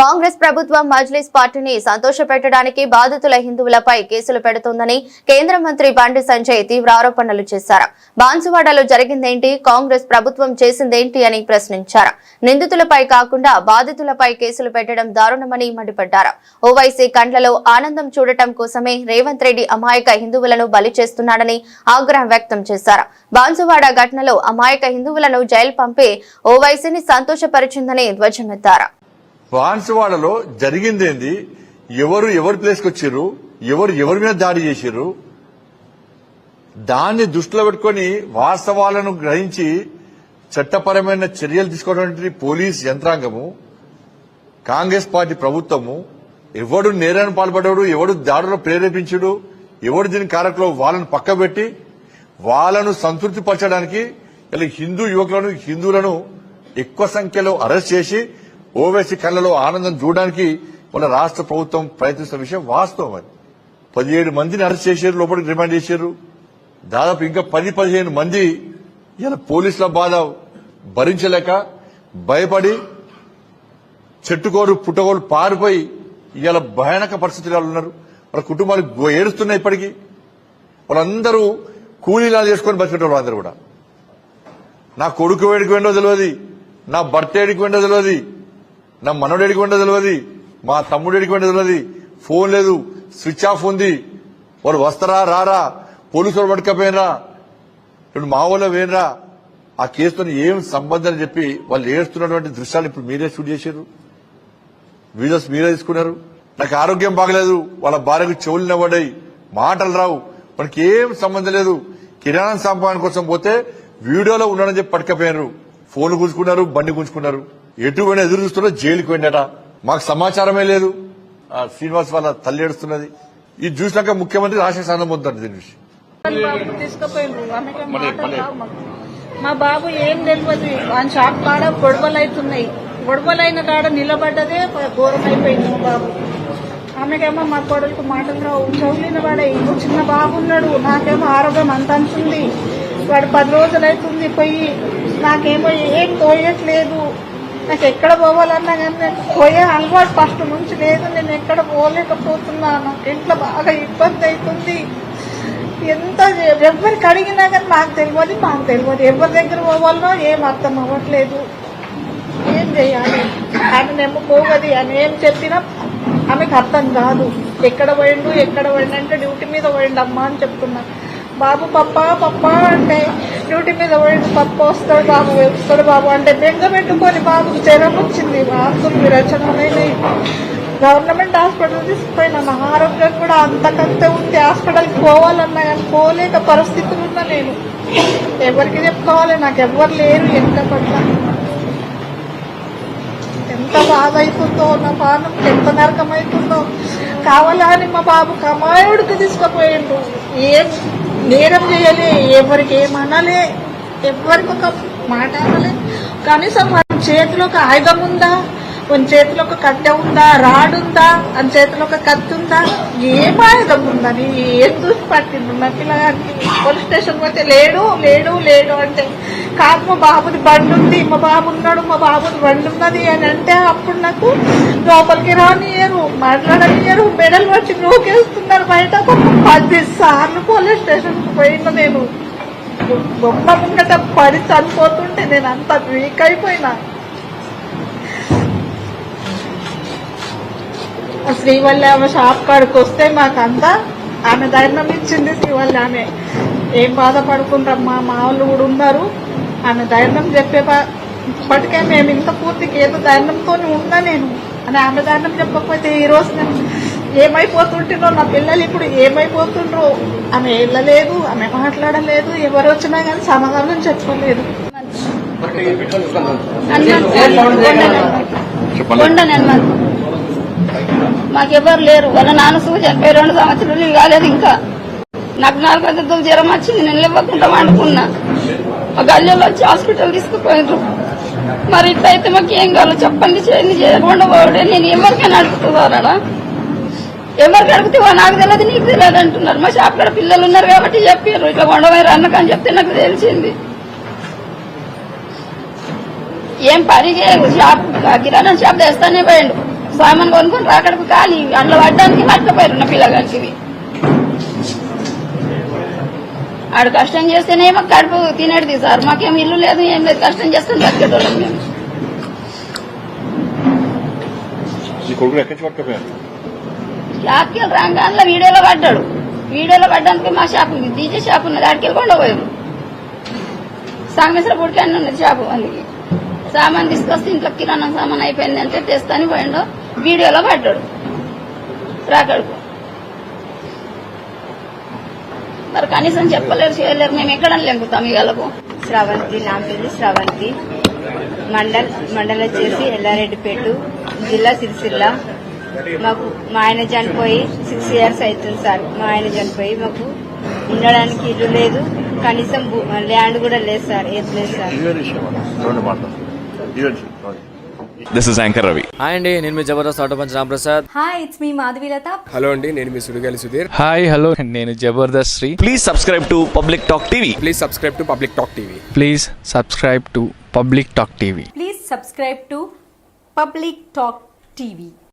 కాంగ్రెస్ ప్రభుత్వం మజ్లిస్ పార్టీని సంతోషపెట్టడానికి బాధితుల హిందువులపై కేసులు పెడుతోందని కేంద్ర మంత్రి బండి సంజయ్ తీవ్ర ఆరోపణలు చేశారు. బాన్సువాడలో జరిగిందేంటి, కాంగ్రెస్ ప్రభుత్వం చేసిందేంటి అని ప్రశ్నించారు. నిందితులపై కాకుండా బాధితులపై కేసులు పెట్టడం దారుణమని మండిపడ్డారు. ఓవైసీ కండ్లలో ఆనందం చూడటం కోసమే రేవంత్ రెడ్డి అమాయక హిందువులను బలి చేస్తున్నాడని ఆగ్రహం వ్యక్తం చేశారు. బాన్సువాడ ఘటనలో అమాయక హిందువులను జైలు పంపి ఓవైసీని సంతోషపరిచిందని ధ్వజమెత్తారు. బాన్సువాడలో జరిగిందేంది, ఎవరి ప్లేస్కి వచ్చిర్రు, ఎవరి మీద దాడి చేసిర్రు, దాన్ని దృష్టిలో పెట్టుకుని వాస్తవాలను గ్రహించి చట్టపరమైన చర్యలు తీసుకోవడానికి పోలీస్ యంత్రాంగము, కాంగ్రెస్ పార్టీ ప్రభుత్వము, ఎవడు నేరాన్ని పాల్పడ్డాడు, ఎవడు దాడులను ప్రేరేపించుడు, ఎవడు దీని కారకులు వాళ్ళను పక్కబెట్టి వాళ్ళను సంతృప్తి పరచడానికి హిందూ యువకులను హిందువులను ఎక్కువ సంఖ్యలో అరెస్ట్ చేసి ఓవైసీ కళ్ళలో ఆనందం చూడడానికి వాళ్ళ రాష్ట్ర ప్రభుత్వం ప్రయత్నిస్తున్న విషయం వాస్తవం. అది 17 మందిని అరెస్ట్ చేశారు, లోపలికి రిమాండ్ చేశారు. దాదాపు ఇంకా 10-15 మంది ఇలా పోలీసుల బాధ భరించలేక భయపడి చెట్టుకోరు పుట్టగోరు పారిపోయి ఇవాళ భయానక పరిస్థితులు ఉన్నారు. వాళ్ళ కుటుంబాలు ఏడుస్తున్నాయి. ఇప్పటికీ వాళ్ళందరూ కూలీలాలు చేసుకుని బతికేటోళ్ళు. అందరూ కూడా నా కొడుకు ఏడికి వెండో తెలియదు, నా భర్త ఏడికి వెండో తెలియదు, నా మనోడు ఏడికి వెండో తెలియదు, మా తమ్ముడు ఏడికి వెండో తెలియదు, ఫోన్ లేదు, స్విచ్ ఆఫ్ ఉంది. వాళ్ళు వస్తారా రారా, పోలీసులు పట్టుకపోయినరా, ఇప్పుడు మా ఊళ్ళో వేనరా, ఆ కేసుతో ఏం సంబంధం అని చెప్పి వాళ్ళు ఏడుస్తున్నటువంటి దృశ్యాలు ఇప్పుడు మీరే షూట్ చేశారు, వీడియోస్ మీరే తీసుకున్నారు. నాకు ఆరోగ్యం బాగలేదు, వాళ్ళ భార్యకు చెవులు నవ్వడాయి, మాటలు రావు, మనకి ఏం సంబంధం లేదు. కిరాణా సామాన్ కోసం పోతే వీడియోలో ఉన్నాడని చెప్పి పట్టుకపోయినారు, ఫోన్ గుంజుకున్నారు, బండి గుంజుకున్నారు. ఎటువంటి ఎదురు చూస్తున్నా జైలుకి వెళ్ళాట. మాకు సమాచారమే లేదు. శ్రీనివాస్ వాళ్ళ తల్లి ఏడుస్తున్నది. ఇది చూసినాక ముఖ్యమంత్రి రాష్ట్ర స్థానం పొందుతారు. దీని విషయం మా బాబు ఏం తెలియదు. ఆయన షాప్ కాడ గొడవలు అవుతున్నాయి. గొడవలైన కాడ నిలబడ్డదే ఘోరం అయిపోయింది. మా బాబు ఆమెకేమో మా కొడుకు మాటలు రావు, చౌలిన వాడే. ఇంకో చిన్న బాబు ఉన్నాడు, నాకేమో ఆరోగ్యం అంత అంటుంది. వాడు 10 రోజులు అవుతుంది పోయి, నాకేమో ఏం తోయట్లేదు. నాకు ఎక్కడ పోవాలన్నా కానీ నేను పోయే అలవాటు ఫస్ట్ నుంచి లేదు. నేను ఎక్కడ పోలేకపోతున్నాను. ఇంట్లో బాగా ఇబ్బంది అవుతుంది. ఎంత ఎవరికి అడిగినా కానీ మాకు తెలియదు. ఎవరి దగ్గర పోవాలనో ఏం అర్థం అవ్వట్లేదు. ఏం చేయాలి? ఆమెనేమో పోగది అని ఏం చెప్పినా ఆమెకు అర్థం కాదు. ఎక్కడ పోయిండు అంటే డ్యూటీ మీద పోయిండమ్మా అని చెప్తున్నా. బాబు పప్ప అంటే డ్యూటీ మీద పోయిండు, పప్ప వస్తాడు బాబు అంటే బెంగ పెట్టుకొని బాబుకు జ్వరం వచ్చింది, వాంతులు విరచనమైనవి. Government hospital తీసుకుపోయినా. నా ఆరోగ్యం కూడా అంతకంతే ఉంది. హాస్పిటల్కి పోవాలన్నా కానీ పోలేక పరిస్థితులు ఉన్నా. నేను ఎవరికి చెప్పుకోవాలి? నాకు ఎవ్వరు లేరు. ఎంత పట్ల ఎంత బాధ అవుతుందో, నా పానం ఎంత నరకం అవుతుందో. కావాలని మా బాబు కమాయుడికి తీసుకుపోయిండు. ఏం నేరం చేయలే, ఎవరికి ఏమనలే, ఎవరికి ఒక మాట అనలే. కనీసం మన చేతిలో ఒక ఆయుధం ఉందా, మన చేతిలో ఒక కట్టె ఉందా, రాడుందా, అని చేతిలో ఒక కత్తి ఉందా, ఏం ఆయుధం ఉందని ఏం చూసి పట్టిండు నా పిల్లగానికి. పోలీస్ స్టేషన్ పోతే లేడు అంటే కాదు, మా బాబుది బండి ఉంది, మా బాబు ఉన్నాడు, మా బాబుది బండి ఉన్నది అని అంటే అప్పుడు నాకు లోపలికి రానియరు, మాట్లాడనియరు, మెడల్ వచ్చి నూకేస్తున్నారు బయట. 10 సార్లు పోలీస్ స్టేషన్కి పోయినా. నేను బొమ్మ ముంగట పడి చనిపోతుంటే నేను అంత వీక్ అయిపోయినా. శ్రీవల్లి ఆమె షాప్ కాడికి వస్తే మాకంతా ఆమె ధైర్యం ఇచ్చింది. శ్రీవల్లి ఆమె ఏం బాధపడుకుంటారమ్మా, మా వాళ్ళు కూడా ఉన్నారు. ఆమె ధైర్యం ఇప్పటికే మేము ఇంత పూర్తికి ఏదో ధైర్యంతో ఉన్నా నేను అని ఆమె ధైర్యం చెప్పకపోతే ఈరోజు నేను ఏమైపోతుంటున్నో, నా పిల్లలు ఇప్పుడు ఏమైపోతుండ్రో. ఆమె వెళ్ళలేదు, ఆమె మాట్లాడలేదు, ఎవరు వచ్చినా కానీ సమాధానం చెప్పలేదు. మాకెవరు లేరు. వాళ్ళ నాన్న సూచి 2 సంవత్సరాలు కాలేదు. ఇంకా నాకు 4 గంటలతో జ్వరం వచ్చింది. నేను ఇవ్వకుండా వండుకున్నా. మా గల్లీలో వచ్చి హాస్పిటల్ తీసుకుపోయినారు. మరి ఇట్లయితే మాకు ఏం కావాలో చెప్పండి. చేయకుండా పోవడే. నేను ఎవరికైనా అడుగుతున్నారా? ఎవరికి అడుగుతావా? నాకు తెలియదు, నీకు తెలియదు అంటున్నారు. మా షాప్ కాడ పిల్లలు ఉన్నారు కాబట్టి చెప్పారు ఇట్లా కొండవైరు అన్నకని చెప్తే నాకు తెలిసింది. ఏం పని చేయదు. షాప్ కిరాణా షాప్ తెస్తానే పోయిండు. సామాన్ కొనుక్కొని రాకడకు ఖాళీ అందులో పడ్డానికి పట్టకపోయారు నా పిల్లగానికి ఇవి. ఆడు కష్టం చేస్తేనేమో కడుపు తినేది సార్, మాకేం ఇల్లు లేదు ఏం లేదు, కష్టం చేస్తాం బతికేటోళ్ళం మేము. షాప్కి వెళ్ళి రాగానే వీడియోలో పడ్డాడు. వీడియోలో పడ్డానికి మా షాప్ డీజే షాప్ ఉన్నది, ఆడికి వెళ్ళకుండా పోయాము. సామేశ్వర పుడికాన్ని ఉన్నది షాపు, అందుకే సామాన్ తీసుకొస్తే ఇంట్లో కిరాణా సామాన్ అయిపోయింది అంటే తెస్తాని పోయిండో వీడియోలో పడ్డాడు రాకడుకు. మరి కనీసం చెప్పలేరు చేయలేరు, మేము ఎక్కడ లెంకుతాం ఇవాళకు. శ్రవంతి, నా పేరు శ్రవంతి. మండల్ వచ్చేసి ఎల్లారెడ్డిపేట, జిల్లా సిరిసిల్ల. మాకు మా ఆయన చనిపోయి 6 years అవుతుంది సార్. మా ఆయన చనిపోయి మాకు ఉండడానికి ఇల్లు లేదు, కనీసం ల్యాండ్ కూడా లేదు సార్, ఏది లేదు sir. This is anchor Ravi. Hi అండి, నేను మీ Jabardasth auto punch Ramprasad. Hi, it's మీ మాధవీలత. హలో అండి, నేను మీ సుడిగాలి సుధీర్. హాయ్ హలో, నేను Jabardasth Sri. Please subscribe to public talk TV. Please subscribe to public talk TV. Please subscribe to public talk TV. Please subscribe to public talk TV.